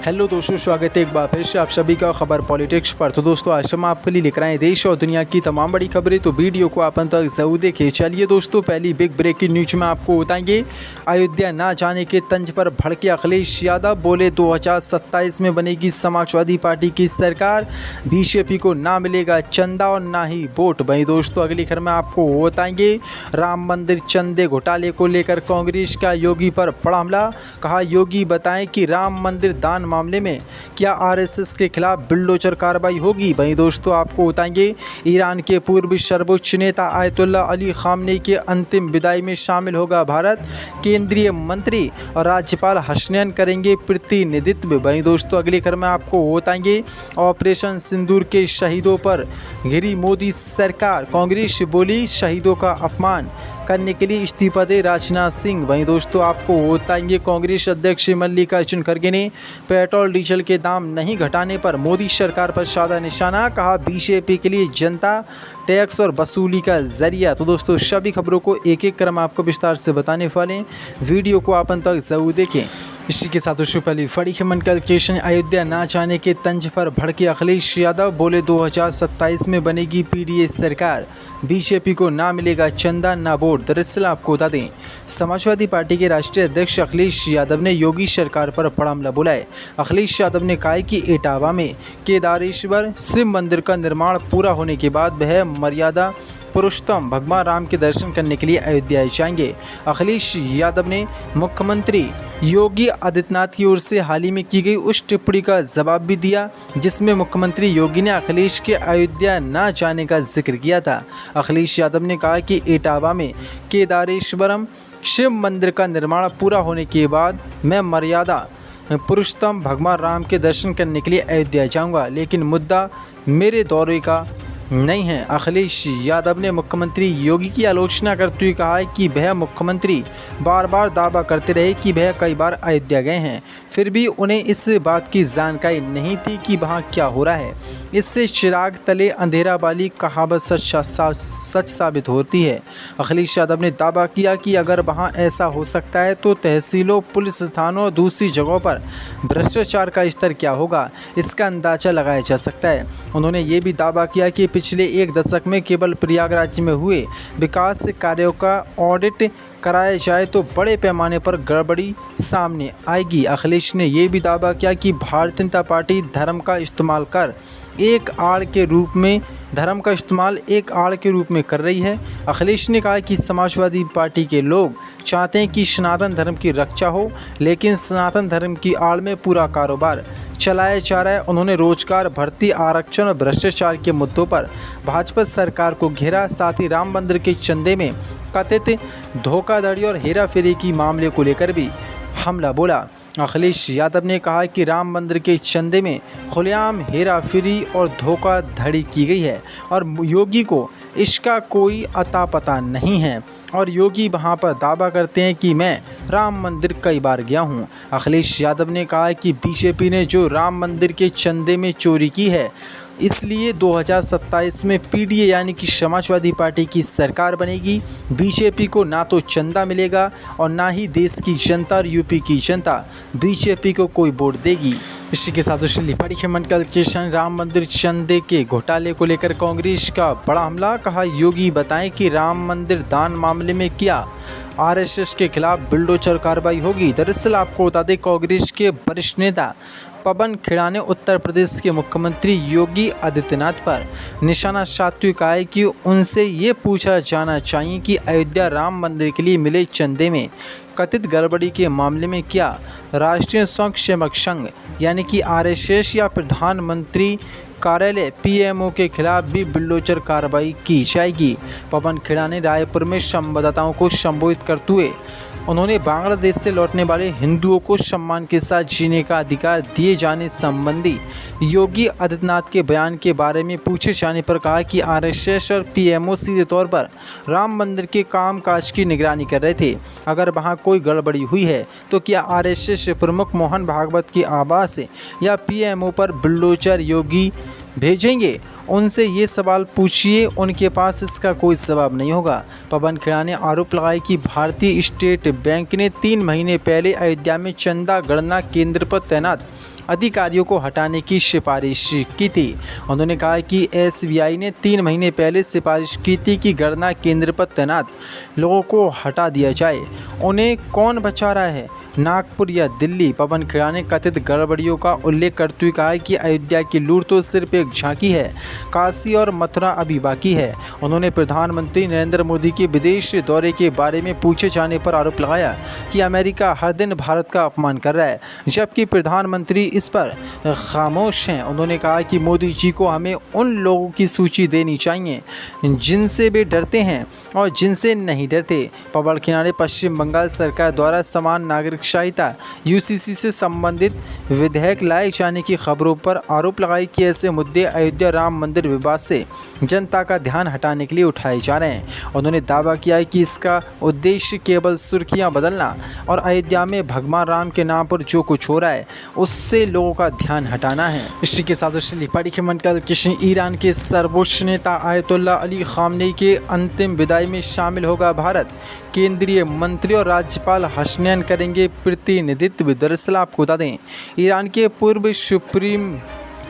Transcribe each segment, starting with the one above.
Hello दोस्तों, स्वागत है एक बार फिर से आप सभी का खबर पॉलिटिक्स पर। तो दोस्तों, आज हम आपके लिए लेकर आए देश और दुनिया की तमाम बड़ी खबरें, तो वीडियो को आप अंत तक जरूर देखें। चलिए दोस्तों, पहली बिग ब्रेकिंग न्यूज में आपको बताएंगे, अयोध्या ना जाने के तंज पर भड़के अखिलेश यादव, बोले 2027 में बनेगी समाजवादी पार्टी की सरकार, बीजेपी को ना मिलेगा चंदा और ना ही वोट। वहीं दोस्तों, अगली खबर में आपको बताएंगे, राम मंदिर चंदे घोटाले को लेकर कांग्रेस का योगी पर बड़ा हमला। कहा, योगी बताएं कि राम मंदिर दान मामले में क्या आरएसएस के खिलाफ बुलडोजर कार्रवाई होगी। वहीं दोस्तों, आपको बताएंगे, ईरान के पूर्व सर्वोच्च नेता आयतुल्ला अली खामनेई के अंतिम विदाई में शामिल होगा भारत, केंद्रीय मंत्री और राज्यपाल हसनैन करेंगे प्रतिनिधित्व। वहीं दोस्तों, अगली खबर में आपको बताएंगे, ऑपरेशन सिंदूर के शहीदों पर घिरी मोदी सरकार, कांग्रेस बोली शहीदों का अपमान करने के लिए इस्तीफा दे राजनाथ सिंह। वहीं दोस्तों, आपको बताएंगे, कांग्रेस अध्यक्ष मल्लिकार्जुन खड़गे ने पेट्रोल डीजल के दाम नहीं घटाने पर मोदी सरकार पर साधा निशाना। कहा, बीजेपी के लिए जनता टैक्स और वसूली का जरिया। तो दोस्तों, सभी खबरों को एक एक क्रम आपको विस्तार से बताने वाले, वीडियो को आप अंत तक जरूर देखें। इसी के साथ दोस्तों, पहली बड़ी खबर कैलकुलेशन, अयोध्या ना जाने के तंज पर भड़के अखिलेश यादव, बोले 2027 में बनेगी पीडीए सरकार, बीजेपी को ना मिलेगा चंदा ना वोट। दरअसल आपको बता दें, समाजवादी पार्टी के राष्ट्रीय अध्यक्ष अखिलेश यादव ने योगी सरकार पर बड़ा हमला बोला है। अखिलेश यादव ने कहा कि इटावा में केदारेश्वर शिव मंदिर का निर्माण पूरा होने के बाद वह मर्यादा पुरुषोत्तम भगवान राम के दर्शन करने के लिए अयोध्या जाएंगे। अखिलेश यादव ने मुख्यमंत्री योगी आदित्यनाथ की ओर से हाल ही में की गई उस टिप्पणी का जवाब भी दिया, जिसमें मुख्यमंत्री योगी ने अखिलेश के अयोध्या न जाने का जिक्र किया था। अखिलेश यादव ने कहा कि इटावा में केदारेश्वरम शिव मंदिर का निर्माण पूरा होने के बाद मैं मर्यादा पुरुषोत्तम भगवान राम के दर्शन करने के लिए अयोध्या जाऊंगा, लेकिन मुद्दा मेरे दौरे का नहीं है। अखिलेश यादव ने मुख्यमंत्री योगी की आलोचना करते हुए कहा है कि वह मुख्यमंत्री बार बार दावा करते रहे कि वह कई बार अयोध्या गए हैं, फिर भी उन्हें इस बात की जानकारी नहीं थी कि वहाँ क्या हो रहा है। इससे चिराग तले अंधेरा वाली कहावत सच साबित होती है। अखिलेश यादव ने दावा किया कि अगर वहाँ ऐसा हो सकता है तो तहसीलों, पुलिस थानों और दूसरी जगहों पर भ्रष्टाचार का स्तर क्या होगा, इसका अंदाजा लगाया जा सकता है। उन्होंने ये भी दावा किया कि पिछले एक दशक में केवल प्रयागराज में हुए विकास कार्यों का ऑडिट कराया जाए तो बड़े पैमाने पर गड़बड़ी सामने आएगी। अखिलेश ने यह भी दावा किया कि भारतीय जनता पार्टी धर्म का इस्तेमाल एक आड़ के रूप में कर रही है। अखिलेश ने कहा कि समाजवादी पार्टी के लोग चाहते हैं कि सनातन धर्म की रक्षा हो, लेकिन सनातन धर्म की आड़ में पूरा कारोबार चलाया जा रहा है। उन्होंने रोजगार, भर्ती, आरक्षण और भ्रष्टाचार के मुद्दों पर भाजपा सरकार को घेरा। साथ ही राम मंदिर के चंदे में कथित धोखाधड़ी और हेराफेरी की मामले को लेकर भी हमला बोला। अखिलेश यादव ने कहा कि राम मंदिर के चंदे में खुलेआम हेराफेरी और धोखाधड़ी की गई है और योगी को इसका कोई अता पता नहीं है, और योगी वहां पर दावा करते हैं कि मैं राम मंदिर कई बार गया हूं। अखिलेश यादव ने कहा कि बीजेपी ने जो राम मंदिर के चंदे में चोरी की है, इसलिए 2027 में पीडीए यानी कि समाजवादी पार्टी की सरकार बनेगी। बीजेपी को ना तो चंदा मिलेगा और ना ही देश की जनता और यूपी की जनता बीजेपी को कोई वोट देगी। इसी के साथ बड़ी खबर, राम मंदिर चंदे के घोटाले को लेकर कांग्रेस का बड़ा हमला। कहा, योगी बताएं कि राम मंदिर दान मामले में क्या आरएसएस के खिलाफ बुलडोजर कार्रवाई होगी। दरअसल आपको बता दें, कांग्रेस के वरिष्ठ नेता पवन खेड़ा ने उत्तर प्रदेश के मुख्यमंत्री योगी आदित्यनाथ पर निशाना साधते हुए कहा है कि उनसे ये पूछा जाना चाहिए कि अयोध्या राम मंदिर के लिए मिले चंदे में कथित गड़बड़ी के मामले में क्या राष्ट्रीय स्वयंसेवक संघ यानी कि आरएसएस या प्रधानमंत्री कार्यालय पीएमओ के खिलाफ भी बुलडोजर कार्रवाई की जाएगी। पवन खेड़ा ने रायपुर में संवाददाताओं को संबोधित करते हुए उन्होंने बांग्लादेश से लौटने वाले हिंदुओं को सम्मान के साथ जीने का अधिकार दिए जाने संबंधी योगी आदित्यनाथ के बयान के बारे में पूछे जाने पर कहा कि आरएसएस और पीएमओ सीधे तौर पर राम मंदिर के कामकाज की निगरानी कर रहे थे। अगर वहां कोई गड़बड़ी हुई है तो क्या आरएसएस प्रमुख मोहन भागवत के आवास या पीएमओ पर बुलडोजर योगी भेजेंगे? उनसे ये सवाल पूछिए, उनके पास इसका कोई जवाब नहीं होगा। पवन खेड़ा ने आरोप लगाया कि भारतीय स्टेट बैंक ने 3 महीने पहले अयोध्या में चंदा गणना केंद्र पर तैनात अधिकारियों को हटाने की सिफारिश की थी। उन्होंने कहा कि SBI ने 3 महीने पहले सिफारिश की थी कि गणना केंद्र पर तैनात लोगों को हटा दिया जाए। उन्हें कौन बचा रहा है? नागपुर या दिल्ली? पवन खेड़ा ने कथित गड़बड़ियों का उल्लेख करते हुए कहा कि अयोध्या की लूट तो सिर्फ एक झांकी है, काशी और मथुरा अभी बाकी है। उन्होंने प्रधानमंत्री नरेंद्र मोदी के विदेश दौरे के बारे में पूछे जाने पर आरोप लगाया कि अमेरिका हर दिन भारत का अपमान कर रहा है, जबकि प्रधानमंत्री इस पर खामोश हैं। उन्होंने कहा कि मोदी जी को हमें उन लोगों की सूची देनी चाहिए जिनसे वे डरते हैं और जिनसे नहीं डरते। पवन खेड़ा ने पश्चिम बंगाल सरकार द्वारा समान नागरिक संहिता UCC से संबंधित विधेयक लाए जाने की खबरों पर आरोप लगाई कि ऐसे मुद्दे अयोध्या राम मंदिर विवाद से जनता का ध्यान हटाने के लिए उठाए जा रहे हैं। उन्होंने दावा किया कि इसका उद्देश्य केवल सुर्खियां बदलना और अयोध्या में भगवान राम के नाम पर जो कुछ हो रहा है उससे लोगों का ध्यान हटाना है। इसी के साथ पढ़ी के मंडल किसी ईरान के सर्वोच्च नेता आयतुल्लाह अली खामनेई के अंतिम विदाई में शामिल होगा भारत। केंद्रीय मंत्री और राज्यपाल हसनैन करेंगे प्रतिनिधित्व। दरअसल आपको बता दें, ईरान के पूर्व सुप्रीम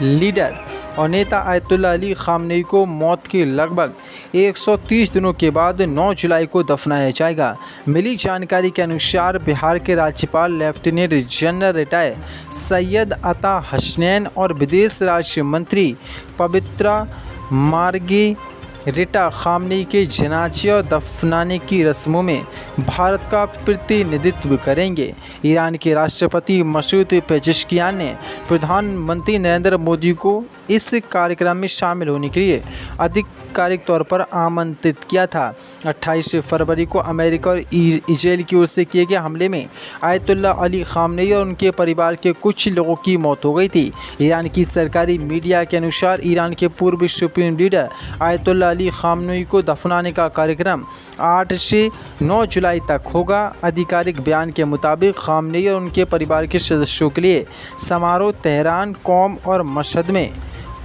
लीडर और नेता आयतुल्लाह अली खामनेई को मौत के लगभग 130 दिनों के बाद 9 जुलाई को दफनाया जाएगा। मिली जानकारी के अनुसार बिहार के राज्यपाल लेफ्टिनेंट जनरल रिटायर सैयद अता हसनैन और विदेश राज्य मंत्री पवित्रा मार्गेरिटा खामनेई के जनाजे और दफनाने की रस्मों में भारत का प्रतिनिधित्व करेंगे। ईरान के राष्ट्रपति मसूद पेजेश्कियान ने प्रधानमंत्री नरेंद्र मोदी को इस कार्यक्रम में शामिल होने के लिए आधिकारिक तौर पर आमंत्रित किया था। 28 फरवरी को अमेरिका और इजराइल की ओर से किए गए हमले में आयतुल्लाह अली खामनेई और उनके परिवार के कुछ लोगों की मौत हो गई थी। ईरान की सरकारी मीडिया के अनुसार ईरान के पूर्व supreme leader Ayatollah Ali Khamenei को दफनाने का कार्यक्रम 8 से 9 जुलाई तक होगा। आधिकारिक बयान के मुताबिक खामनेई और उनके परिवार के सदस्यों के लिए समारोह तेहरान, कौम और मशहद में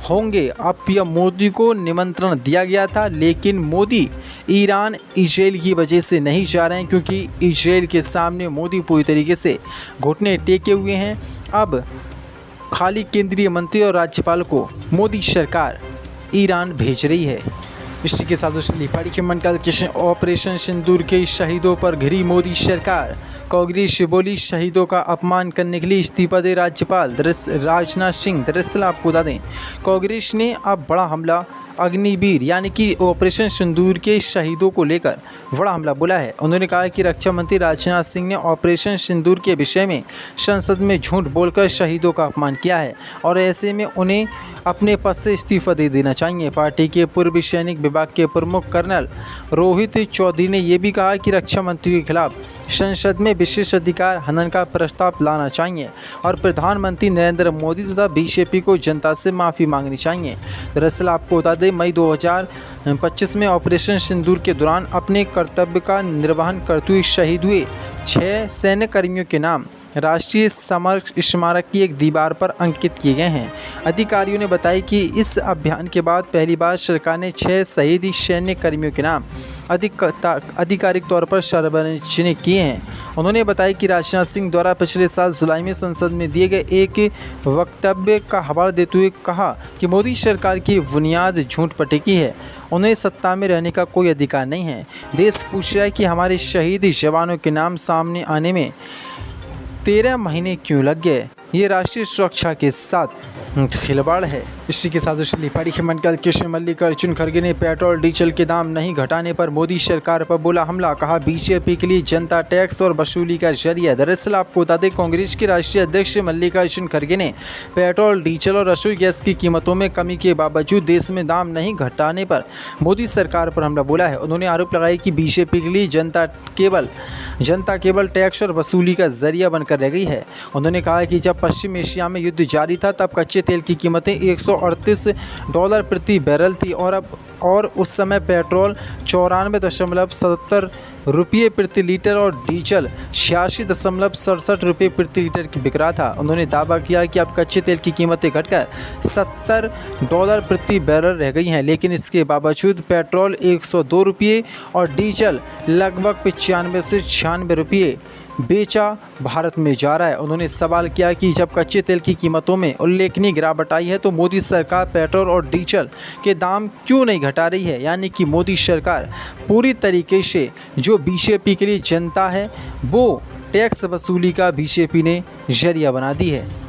होंगे। अब पीएम मोदी को निमंत्रण दिया गया था, लेकिन मोदी ईरान इजराइल की वजह से नहीं जा रहे हैं, क्योंकि इजराइल के सामने मोदी पूरी तरीके से घुटने टेके हुए हैं। अब खाली केंद्रीय मंत्री और राज्यपाल को मोदी सरकार ईरान भेज रही है। इसी के साथ पढ़ी के मंडल के ऑपरेशन सिंदूर के शहीदों पर घिरी मोदी सरकार। कांग्रेस बोली शहीदों का अपमान करने के लिए इस्तीफा दे राज्यपाल राजनाथ सिंह। दरअसल आपको बता दें, कांग्रेस ने अब बड़ा हमला अग्निवीर यानी कि ऑपरेशन सिंदूर के शहीदों को लेकर बड़ा हमला बोला है। उन्होंने कहा कि रक्षा मंत्री राजनाथ सिंह ने ऑपरेशन सिंदूर के विषय में संसद में झूठ बोलकर शहीदों का अपमान किया है और ऐसे में उन्हें अपने पद से इस्तीफा दे देना चाहिए। पार्टी के पूर्व सैनिक विभाग के प्रमुख कर्नल रोहित चौधरी ने यह भी कहा कि रक्षा मंत्री के खिलाफ संसद में विशेष अधिकार हनन का प्रस्ताव लाना चाहिए और प्रधानमंत्री नरेंद्र मोदी तथा बीजेपी को जनता से माफ़ी मांगनी चाहिए। दरअसल आपको बता दें, मई 2025 में ऑपरेशन सिंदूर के दौरान अपने कर्तव्य का निर्वहन करते हुए शहीद हुए 6 सैन्य कर्मियों के नाम राष्ट्रीय समर स्मारक की एक दीवार पर अंकित किए गए हैं। अधिकारियों ने बताया कि इस अभियान के बाद पहली बार सरकार ने 6 शहीद सैन्य कर्मियों के नाम आधिकारिक तौर पर सार्वजनिक किए हैं। उन्होंने बताया कि राजनाथ सिंह द्वारा पिछले साल जुलाई में संसद में दिए गए एक वक्तव्य का हवाला देते हुए कहा कि मोदी सरकार की बुनियाद झूठ पर टिकी है, उन्हें सत्ता में रहने का कोई अधिकार नहीं है। देश पूछ रहा है कि हमारे शहीद जवानों के नाम सामने आने में 13 महीने क्यों लग गए। ये राष्ट्रीय सुरक्षा के साथ खिलवाड़ है। इसी के साथ पढ़ी के मंडल कृष्ण मल्लिकार्जुन खड़गे ने पेट्रोल डीजल के दाम नहीं घटाने पर मोदी सरकार पर बोला हमला। कहा बीजेपी के लिए जनता टैक्स और वसूली का जरिया। दरअसल आपको बता दें, कांग्रेस के राष्ट्रीय अध्यक्ष मल्लिकार्जुन खड़गे ने पेट्रोल डीजल और रसोई गैस की कीमतों में कमी के बावजूद देश में दाम नहीं घटाने पर मोदी सरकार पर हमला बोला है। उन्होंने आरोप लगाया कि बीजेपी के लिए जनता केवल टैक्स और वसूली का जरिया बनकर रह गई है। उन्होंने कहा कि जब पश्चिम एशिया में युद्ध जारी था तब कच्चे तेल की कीमतें $138 प्रति बैरल थी और उस समय पेट्रोल 94.70 रुपये प्रति लीटर और डीजल 86.67 रुपये प्रति लीटर की बिक रहा था। उन्होंने दावा किया कि अब कच्चे तेल की कीमतें घटकर $70 प्रति बैरल रह गई हैं, लेकिन इसके बावजूद पेट्रोल 102 रुपये और डीजल लगभग 95 से 96 रुपये बेचा भारत में जा रहा है। उन्होंने सवाल किया कि जब कच्चे तेल की कीमतों में उल्लेखनीय गिरावट आई है तो मोदी सरकार पेट्रोल और डीजल के दाम क्यों नहीं घटा रही है। यानी कि मोदी सरकार पूरी तरीके से जो बीजेपी के लिए जनता है वो टैक्स वसूली का बीजेपी ने जरिया बना दी है।